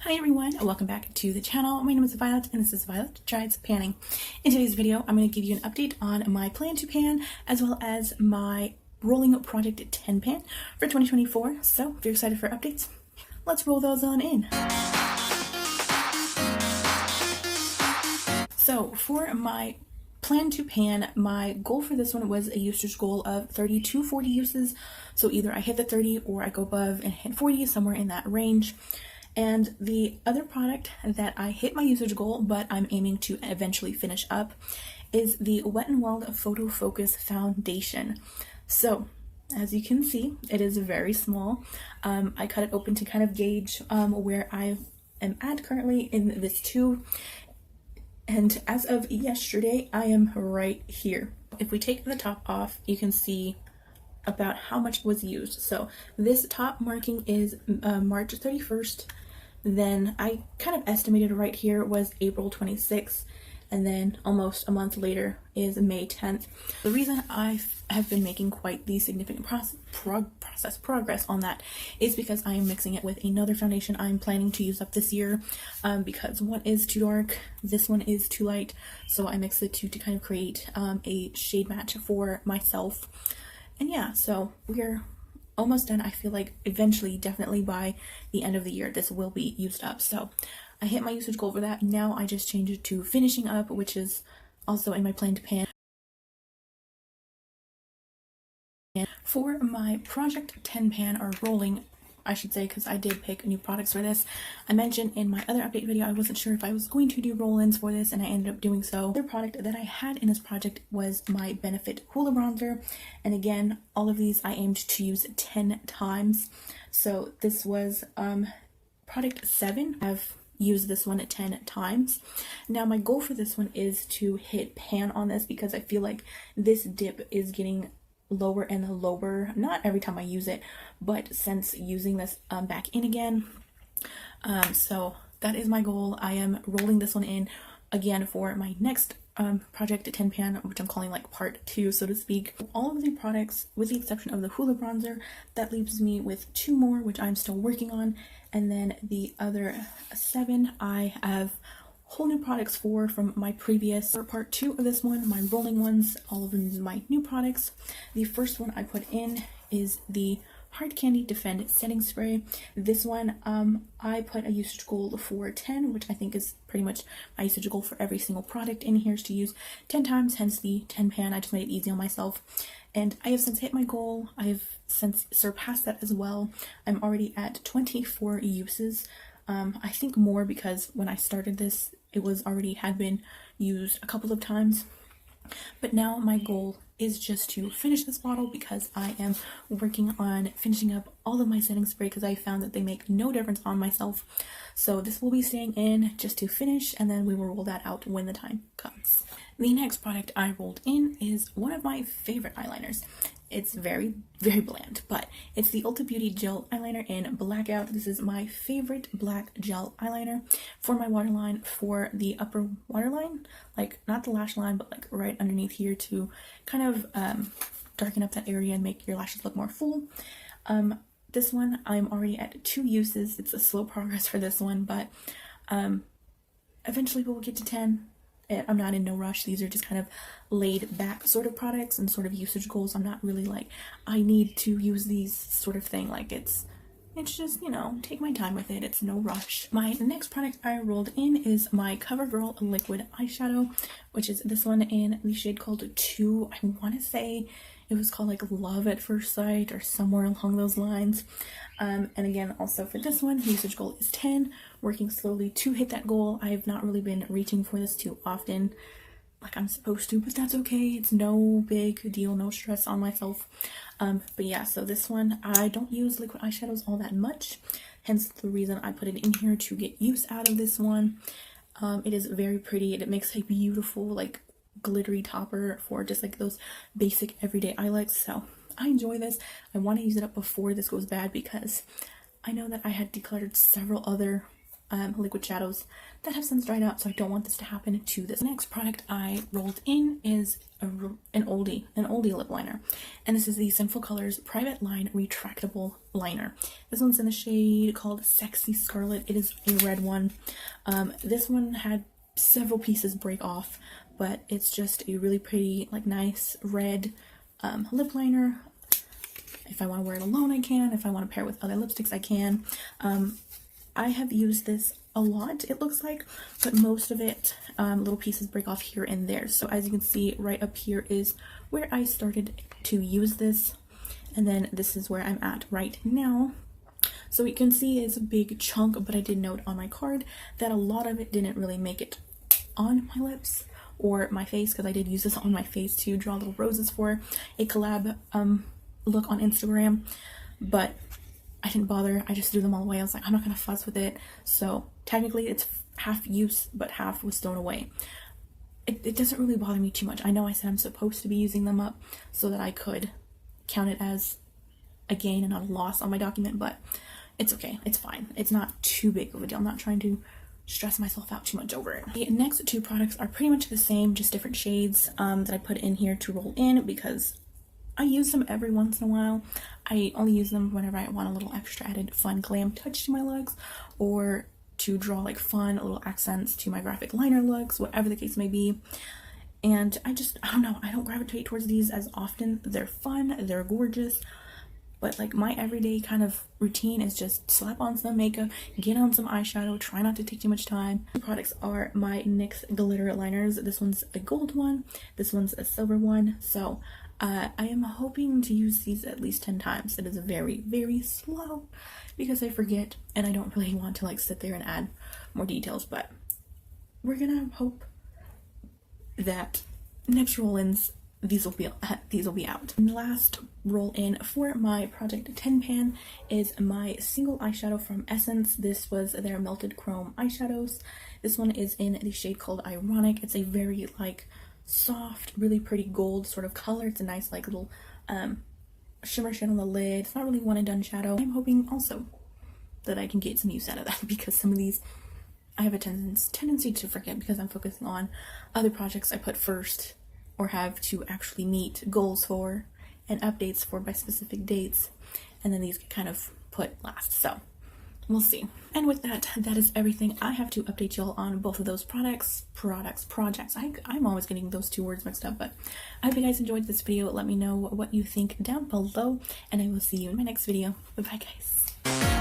Hi everyone, and welcome back to the channel. My name is Violet and this is Violet Tries Panning. In today's video, I'm going to give you an update on my plan to pan as well as my rolling project 10 pan for 2024. So if you're excited for updates, let's roll those on in. So for my plan to pan, my goal for this one was a usage goal of 30 to 40 uses. So either I hit the 30 or I go above and hit 40, somewhere in that range. And the other product that I hit my usage goal, but I'm aiming to eventually finish up, is the Wet n Wild Photo Focus Foundation. So, as you can see, it is very small. I cut it open to kind of gauge where I am at currently in this tube. And as of yesterday, I am right here. If we take the top off, you can see about how much was used. So this top marking is March 31st. Then I kind of estimated right here was April 26th, and then almost a month later is May 10th. The reason I have been making quite the significant progress on that is because I am mixing it with another foundation I'm planning to use up this year, because one is too dark, this one is too light, so I mix the two to kind of create a shade match for myself. And yeah, so we're almost done. I feel like eventually, definitely by the end of the year, this will be used up. So I hit my usage goal for that. Now I just changed it to finishing up, which is also in my plan to pan. For my project 10 pan, or rolling, I should say, because I did pick new products for this. I mentioned in my other update video I wasn't sure if I was going to do roll-ins for this, and I ended up doing so. The product that I had in this project was my Benefit Hula Bronzer, and again, all of these I aimed to use 10 times. So this was product 7. I've used this one 10 times. Now my goal for this one is to hit pan on this, because I feel like this dip is getting lower and lower, not every time I use it, but since using this back in again. So that is my goal. I am rolling this one in again for my next project 10 pan, which I'm calling like part 2, so to speak. All of the products, with the exception of the Hula Bronzer, that leaves me with 2 more, which I'm still working on, and then the other 7 I have whole new products for from my previous part 2 of this one, my rolling ones. All of them my new products. The first one I put in is the Hard Candy Defend Setting Spray. This one I put a usage goal for 10, which I think is pretty much my usage goal for every single product in here, is to use 10 times, hence the 10 pan. I just made it easy on myself, and I have since hit my goal. I have since surpassed that as well. I'm already at 24 uses. I think more, because when I started this, it was already had been used a couple of times. But now my goal is just to finish this bottle, because I am working on finishing up all of my setting spray, because I found that they make no difference on myself. So this will be staying in just to finish, and then we will roll that out when the time comes. The next product I rolled in is one of my favorite eyeliners. It's very, very bland, but it's the Ulta Beauty Gel Eyeliner in Blackout. This is my favorite black gel eyeliner for my waterline, for the upper waterline, like not the lash line, but like right underneath here, to kind of darken up that area and make your lashes look more full. This one I'm already at 2 uses. It's a slow progress for this one, but eventually we'll get to 10. I'm not in no rush. These are just kind of laid back sort of products and sort of usage goals. I'm not really like, I need to use these sort of thing. Like it's just, you know, take my time with it. It's no rush. My next product I rolled in is my CoverGirl Liquid Eyeshadow, which is this one in the shade called 2. I want to say it was called like Love at First Sight or somewhere along those lines. And again, also for this one, the usage goal is 10, working slowly to hit that goal. I have not really been reaching for this too often like I'm supposed to, but that's okay. It's no big deal, no stress on myself. But yeah, so this one, I don't use liquid eyeshadows all that much, hence the reason I put it in here to get use out of this one. It is very pretty. It makes a beautiful like glittery topper for just like those basic everyday eye looks. So I enjoy this. I want to use it up before this goes bad, because I know that I had decluttered several other liquid shadows that have since dried out, so I don't want this to happen to this. The next product I rolled in is an oldie lip liner, and this is the Sinful Colors Private Line Retractable Liner. This one's in the shade called Sexy Scarlet. It is a red one. This one had several pieces break off, but it's just a really pretty, like, nice red lip liner. If I want to wear it alone, I can. If I want to pair it with other lipsticks, I can. I have used this a lot, it looks like, but most of it, little pieces break off here and there. So as you can see, right up here is where I started to use this, and then this is where I'm at right now. So you can see it's a big chunk, but I did note on my card that a lot of it didn't really make it on my lips or my face, because I did use this on my face to draw little roses for a collab look on Instagram, but I didn't bother. I just threw them all away. I was like, I'm not gonna fuss with it. So technically it's half use, but half was thrown away. It doesn't really bother me too much. I know I said I'm supposed to be using them up so that I could count it as a gain and not a loss on my document, but it's okay. It's fine. It's not too big of a deal. I'm not trying to stress myself out too much over it. The next two products are pretty much the same, just different shades that I put in here to roll in because I use them every once in a while. I only use them whenever I want a little extra added fun glam touch to my looks, or to draw like fun little accents to my graphic liner looks, whatever the case may be. And I don't know, I don't gravitate towards these as often. They're fun, they're gorgeous, but like my everyday kind of routine is just slap on some makeup, get on some eyeshadow, try not to take too much time. The products are my NYX glitter liners. This one's a gold one, this one's a silver one. So I am hoping to use these at least 10 times. It is very, very slow because I forget and I don't really want to like sit there and add more details, but we're gonna hope that next roll-ins these will be out. And last roll in for my project 10 pan is my single eyeshadow from Essence. This was their Melted Chrome eyeshadows. This one is in the shade called Ironic. It's a very like soft, really pretty gold sort of color. It's a nice like little shimmer shade on the lid. It's not really one and done shadow. I'm hoping also that I can get some use out of that because some of these I have a tendency to forget because I'm focusing on other projects I put first or have to actually meet goals for and updates for by specific dates, and then these get kind of put last. So we'll see. And with that, that is everything I have to update y'all on both of those projects. I'm always getting those two words mixed up, but I hope you guys enjoyed this video. Let me know what you think down below, and I will see you in my next video. Bye bye, guys.